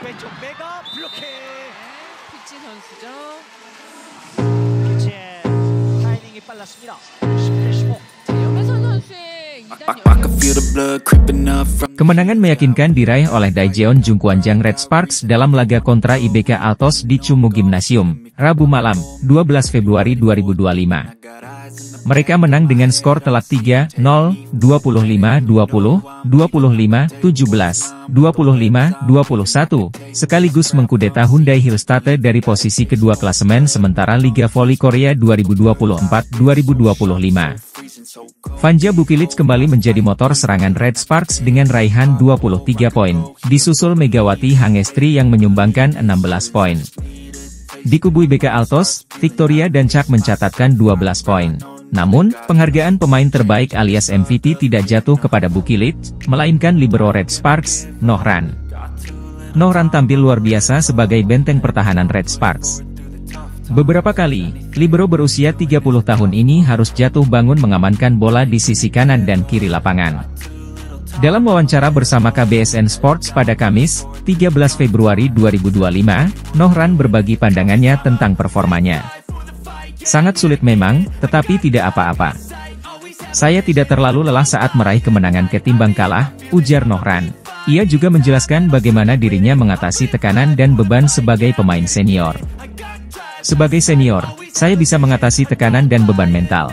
왼쪽 메가 블로킹. 피치 선수죠. 피치의 타이밍이 빨랐습니다. 10대 15. 염혜선 선수의 2단 I can feel the blood creeping up from Kemenangan meyakinkan diraih oleh Daejeon Jungkwanjang Red Sparks dalam laga kontra IBK Altos di Chungmu Gymnasium, Rabu malam, 12 Februari 2025. Mereka menang dengan skor telak 3-0, 25-20, 25-17, 25-21, sekaligus mengkudeta Hyundai Hillstate dari posisi kedua klasemen sementara Liga Voli Korea 2024-2025. Vanja Bukilic kembali menjadi motor serangan Red Sparks dengan raihan 23 poin, disusul Megawati Hangestri yang menyumbangkan 16 poin. Di kubu IBK Altos, Victoria dan Chak mencatatkan 12 poin. Namun, penghargaan pemain terbaik alias MVP tidak jatuh kepada Bukilic, melainkan libero Red Sparks, Nohran. Nohran tampil luar biasa sebagai benteng pertahanan Red Sparks. Beberapa kali, libero berusia 30 tahun ini harus jatuh bangun mengamankan bola di sisi kanan dan kiri lapangan. Dalam wawancara bersama KBSN Sports pada Kamis, 13 Februari 2025, Nohran berbagi pandangannya tentang performanya. Sangat sulit memang, tetapi tidak apa-apa. Saya tidak terlalu lelah saat meraih kemenangan ketimbang kalah, ujar Nohran. Ia juga menjelaskan bagaimana dirinya mengatasi tekanan dan beban sebagai pemain senior. Sebagai senior, saya bisa mengatasi tekanan dan beban mental.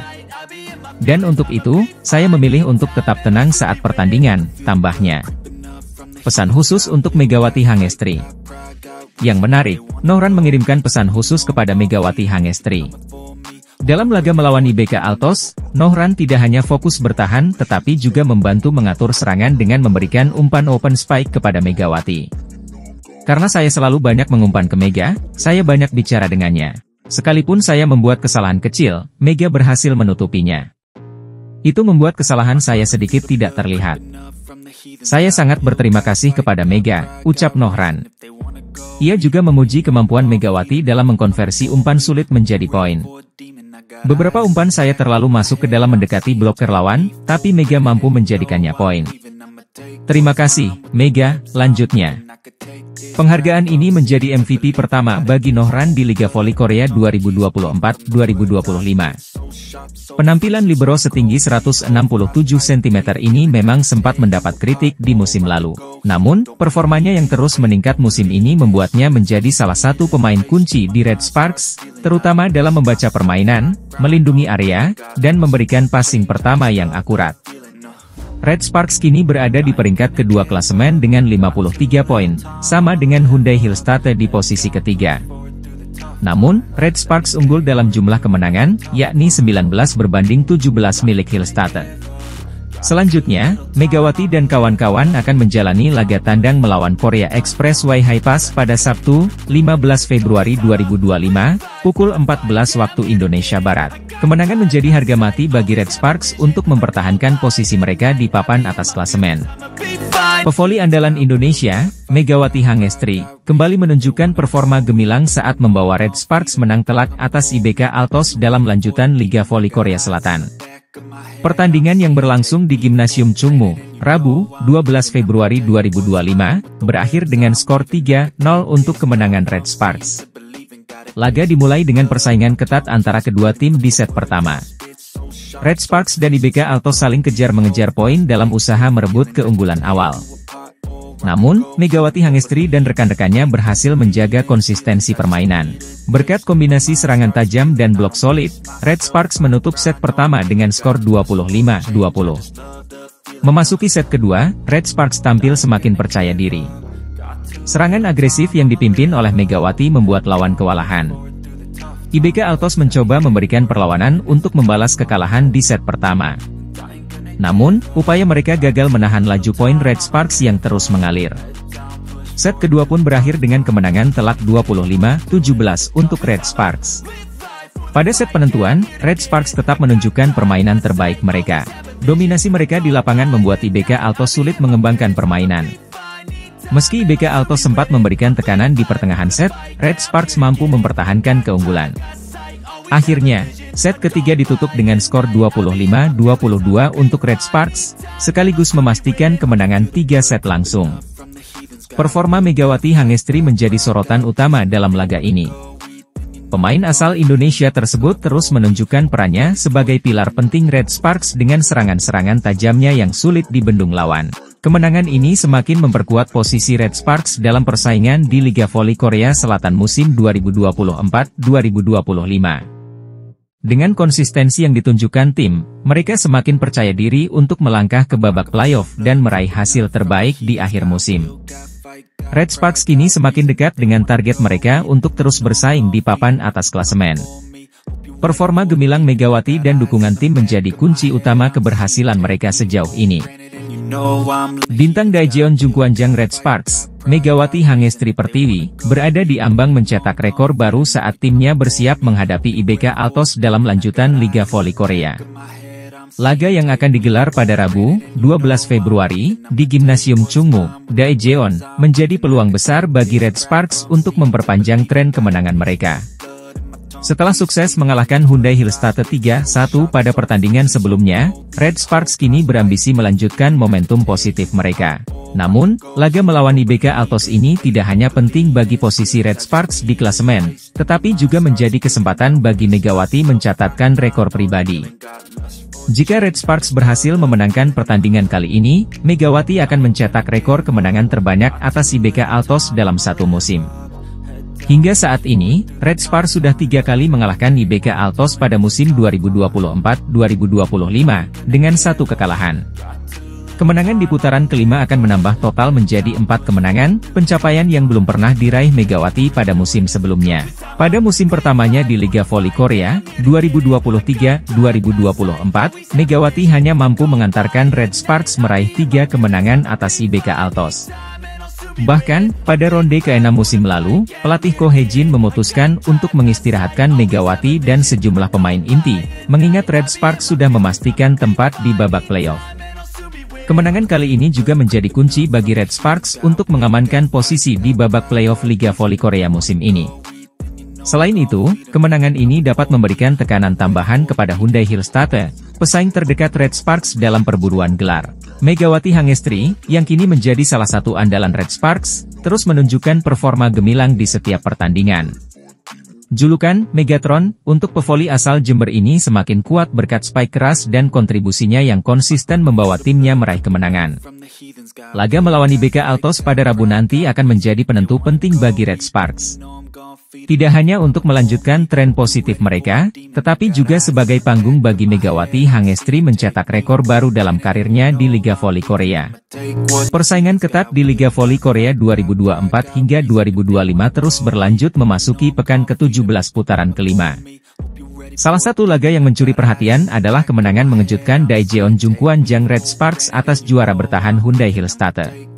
Dan untuk itu, saya memilih untuk tetap tenang saat pertandingan, tambahnya. Pesan khusus untuk Megawati Hangestri. Yang menarik, Nohran mengirimkan pesan khusus kepada Megawati Hangestri. Dalam laga melawan IBK Altos, Nohran tidak hanya fokus bertahan tetapi juga membantu mengatur serangan dengan memberikan umpan open spike kepada Megawati. Karena saya selalu banyak mengumpan ke Mega, saya banyak bicara dengannya. Sekalipun saya membuat kesalahan kecil, Mega berhasil menutupinya. Itu membuat kesalahan saya sedikit tidak terlihat. Saya sangat berterima kasih kepada Mega, ucap Nohran. Ia juga memuji kemampuan Megawati dalam mengkonversi umpan sulit menjadi poin. Beberapa umpan saya terlalu masuk ke dalam mendekati bloker lawan, tapi Mega mampu menjadikannya poin. Terima kasih, Mega, lanjutnya. Penghargaan ini menjadi MVP pertama bagi Nohran di Liga Voli Korea 2024-2025. Penampilan libero setinggi 167 cm ini memang sempat mendapat kritik di musim lalu. Namun, performanya yang terus meningkat musim ini membuatnya menjadi salah satu pemain kunci di Red Sparks, terutama dalam membaca permainan, melindungi area, dan memberikan passing pertama yang akurat. Red Sparks kini berada di peringkat kedua klasemen dengan 53 poin, sama dengan Hyundai Hillstate di posisi ketiga. Namun, Red Sparks unggul dalam jumlah kemenangan, yakni 19 berbanding 17 milik Hillstate. Selanjutnya, Megawati dan kawan-kawan akan menjalani laga tandang melawan Korea Expressway Hi-Pass pada Sabtu, 15 Februari 2025, pukul 14 waktu Indonesia Barat. Kemenangan menjadi harga mati bagi Red Sparks untuk mempertahankan posisi mereka di papan atas klasemen. Pevoli andalan Indonesia, Megawati Hangestri, kembali menunjukkan performa gemilang saat membawa Red Sparks menang telak atas IBK Altos dalam lanjutan Liga Voli Korea Selatan. Pertandingan yang berlangsung di Gymnasium Chungmu, Rabu, 12 Februari 2025, berakhir dengan skor 3-0 untuk kemenangan Red Sparks. Laga dimulai dengan persaingan ketat antara kedua tim di set pertama. Red Sparks dan IBK Altos saling kejar-mengejar poin dalam usaha merebut keunggulan awal. Namun, Megawati Hangestri dan rekan-rekannya berhasil menjaga konsistensi permainan. Berkat kombinasi serangan tajam dan blok solid, Red Sparks menutup set pertama dengan skor 25-20. Memasuki set kedua, Red Sparks tampil semakin percaya diri. Serangan agresif yang dipimpin oleh Megawati membuat lawan kewalahan. IBK Altos mencoba memberikan perlawanan untuk membalas kekalahan di set pertama. Namun, upaya mereka gagal menahan laju poin Red Sparks yang terus mengalir. Set kedua pun berakhir dengan kemenangan telak 25-17 untuk Red Sparks. Pada set penentuan, Red Sparks tetap menunjukkan permainan terbaik mereka. Dominasi mereka di lapangan membuat IBK Altos sulit mengembangkan permainan. Meski IBK Altos sempat memberikan tekanan di pertengahan set, Red Sparks mampu mempertahankan keunggulan. Akhirnya, set ketiga ditutup dengan skor 25-22 untuk Red Sparks, sekaligus memastikan kemenangan 3 set langsung. performa Megawati Hangestri menjadi sorotan utama dalam laga ini. Pemain asal Indonesia tersebut terus menunjukkan perannya sebagai pilar penting Red Sparks dengan serangan-serangan tajamnya yang sulit dibendung lawan. Kemenangan ini semakin memperkuat posisi Red Sparks dalam persaingan di Liga Voli Korea Selatan musim 2024-2025. Dengan konsistensi yang ditunjukkan tim, mereka semakin percaya diri untuk melangkah ke babak playoff dan meraih hasil terbaik di akhir musim. Red Sparks kini semakin dekat dengan target mereka untuk terus bersaing di papan atas klasemen. Performa gemilang Megawati dan dukungan tim menjadi kunci utama keberhasilan mereka sejauh ini. Bintang Daejeon Jungkwanjang Red Sparks, Megawati Hangestri Pertiwi, berada di ambang mencetak rekor baru saat timnya bersiap menghadapi IBK Altos dalam lanjutan Liga Voli Korea. Laga yang akan digelar pada Rabu, 12 Februari, di Gimnasium Chungmu, Daejeon, menjadi peluang besar bagi Red Sparks untuk memperpanjang tren kemenangan mereka. Setelah sukses mengalahkan Hyundai Hillstate 3-1 pada pertandingan sebelumnya, Red Sparks kini berambisi melanjutkan momentum positif mereka. Namun, laga melawan IBK Altos ini tidak hanya penting bagi posisi Red Sparks di klasemen, tetapi juga menjadi kesempatan bagi Megawati mencatatkan rekor pribadi. Jika Red Sparks berhasil memenangkan pertandingan kali ini, Megawati akan mencetak rekor kemenangan terbanyak atas IBK Altos dalam satu musim. Hingga saat ini, Red Sparks sudah 3 kali mengalahkan IBK Altos pada musim 2024-2025, dengan 1 kekalahan. Kemenangan di putaran kelima akan menambah total menjadi 4 kemenangan, pencapaian yang belum pernah diraih Megawati pada musim sebelumnya. Pada musim pertamanya di Liga Voli Korea, 2023-2024, Megawati hanya mampu mengantarkan Red Sparks meraih 3 kemenangan atas IBK Altos. Bahkan, pada ronde ke-6 musim lalu, pelatih Ko Hye-jin memutuskan untuk mengistirahatkan Megawati dan sejumlah pemain inti, mengingat Red Sparks sudah memastikan tempat di babak playoff. Kemenangan kali ini juga menjadi kunci bagi Red Sparks untuk mengamankan posisi di babak playoff Liga Voli Korea musim ini. Selain itu, kemenangan ini dapat memberikan tekanan tambahan kepada Hyundai Hillstate, pesaing terdekat Red Sparks dalam perburuan gelar. Megawati Hangestri, yang kini menjadi salah satu andalan Red Sparks, terus menunjukkan performa gemilang di setiap pertandingan. Julukan Megatron untuk pevoli asal Jember ini semakin kuat berkat spike keras dan kontribusinya yang konsisten membawa timnya meraih kemenangan. Laga melawan IBK Altos pada Rabu nanti akan menjadi penentu penting bagi Red Sparks. Tidak hanya untuk melanjutkan tren positif mereka, tetapi juga sebagai panggung bagi Megawati Hangestri mencetak rekor baru dalam karirnya di Liga Voli Korea. Persaingan ketat di Liga Voli Korea 2024 hingga 2025 terus berlanjut memasuki pekan ke-17 putaran kelima. Salah satu laga yang mencuri perhatian adalah kemenangan mengejutkan Daejeon Jungkwanjang Red Sparks atas juara bertahan Hyundai Hillstate.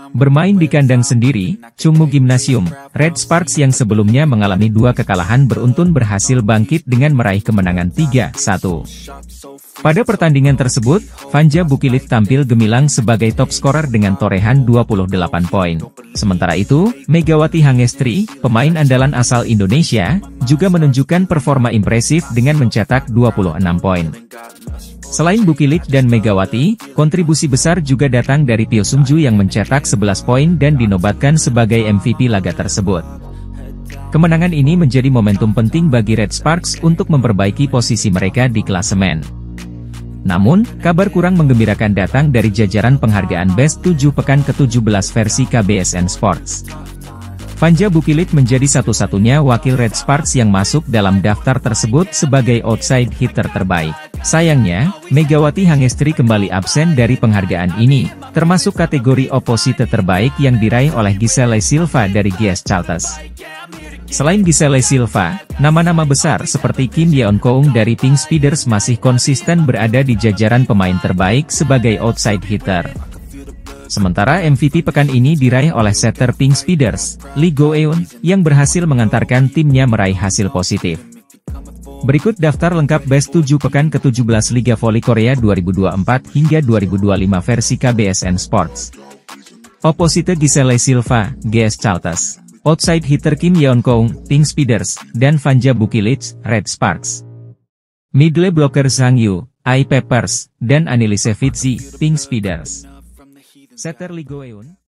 Bermain di kandang sendiri, Chungmu Gimnasium, Red Sparks yang sebelumnya mengalami 2 kekalahan beruntun berhasil bangkit dengan meraih kemenangan 3-1. Pada pertandingan tersebut, Fanja Bukilit tampil gemilang sebagai top skorer dengan torehan 28 poin. Sementara itu, Megawati Hangestri, pemain andalan asal Indonesia, juga menunjukkan performa impresif dengan mencetak 26 poin. Selain Bukilit dan Megawati, kontribusi besar juga datang dari Pyo Sung-ju yang mencetak 11 poin dan dinobatkan sebagai MVP laga tersebut. Kemenangan ini menjadi momentum penting bagi Red Sparks untuk memperbaiki posisi mereka di klasemen. Namun, kabar kurang menggembirakan datang dari jajaran penghargaan Best 7 pekan ke-17 versi KBSN Sports. Fanja Bukilit menjadi satu-satunya wakil Red Sparks yang masuk dalam daftar tersebut sebagai outside hitter terbaik. Sayangnya, Megawati Hangestri kembali absen dari penghargaan ini, termasuk kategori oposite terbaik yang diraih oleh Giselle Silva dari GS Chalters. Selain Giselle Silva, nama-nama besar seperti Kim Yeon-keung dari Pink Speeders masih konsisten berada di jajaran pemain terbaik sebagai outside hitter. Sementara MVP pekan ini diraih oleh setter Pink Speeders, Lee Go-eun, yang berhasil mengantarkan timnya meraih hasil positif. Berikut daftar lengkap Best 7 pekan ke-17 Liga Voli Korea 2024 hingga 2025 versi KBSN Sports. Opposite Giselle Silva, GS Chalters. Outside hitter Kim Yeon-keung, Pink Speeders, dan Fanja Bukilit, Red Sparks. Middle blocker Zhang Yu, I Peppers, dan Annelise Fitzy, Pink Speeders. Setter Lee Go-eun.